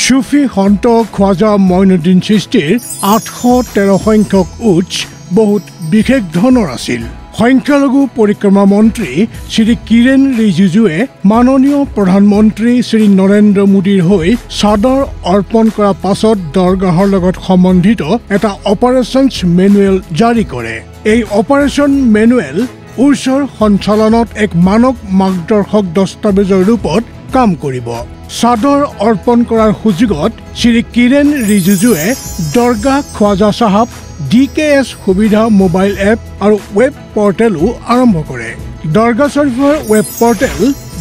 সুফি সন্ত খ্বাজা মঈনুদ্দিন চিস্তিৰ 813 সংখ্যক উৎস বহুত বিশেষ ধৰণৰ আছিল। সংখ্যালঘু পৰিক্ৰমা মন্ত্ৰী শ্ৰী কিৰেণ ৰিজিজুৱে মাননীয় প্ৰধানমন্ত্ৰী শ্ৰী নৰেন্দ্ৰ মোদীৰ হৈ চাদৰ অৰ্পণ কৰাৰ পাছত দৰগাহৰ লগত সম্বন্ধিত এটা অপাৰেশ্যনছ মেনুৱেল জাৰি কৰে। এই অপাৰেশ্যন মেনুৱেল উৰ্ছৰ সঞ্চালনত এক মানক মাৰ্গদৰ্শক দস্তাবেজৰ ৰূপত কাম কৰিব। চাদৰ অৰ্পণ কৰাৰ সুযোগত শ্ৰী কিৰেণ ৰিজিজুৱে দৰগাহ খ্বাজা চাহাব DKS সুবিধা মোবাইল এপ আৰু ৱেব পৰ্টেলো আৰম্ভ কৰে। দৰগাহ শৰীফৰ ৱেব পৰ্টেল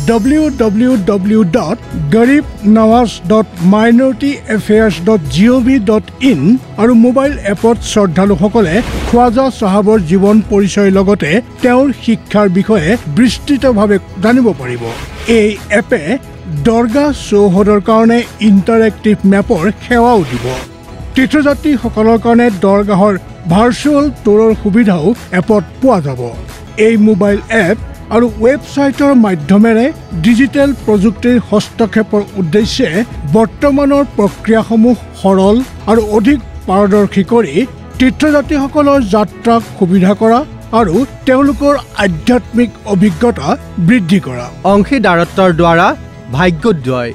www.garibnawaz.minorityAffairs.gov.in আৰু মোবাইল এপত শ্ৰদ্ধালুসকলে খ্বাজা চাহাবৰ জীৱন পৰিচয়ৰ লগতে তেওঁৰ শিক্ষাৰ বিষয়ে বিস্তৃতভাৱে জানিব পাৰিব। এই এপে দৰগাহ চৌহদৰ কাৰণে ইণ্টাৰেক্টিভ মেপৰ সেৱাও দিব। তীৰ্থযাত্ৰীসকলৰ কাৰণে দৰগাহৰ ভাৰ্চুৱেল টুৰৰ সুবিধাও এপত পোৱা যাব। এই মোবাইল এপ আৰু ৱেবছাইটৰ মাধ্যমেৰে ডিজিটেল প্ৰযুক্তিৰ হস্তক্ষেপৰ উদ্দেশ্যে বৰ্তমানৰ প্ৰক্ৰিয়াসমূহ সৰল আৰু অধিক পাৰদৰ্শী কৰি তীৰ্থযাত্ৰীসকলৰ যাত্ৰাক সুবিধা কৰা আৰু তেওঁলোকৰ আধ্যাত্মিক অভিজ্ঞতা বৃদ্ধি কৰা। অংশীদাৰত্বৰ দ্বাৰা ভাগ্যোদয়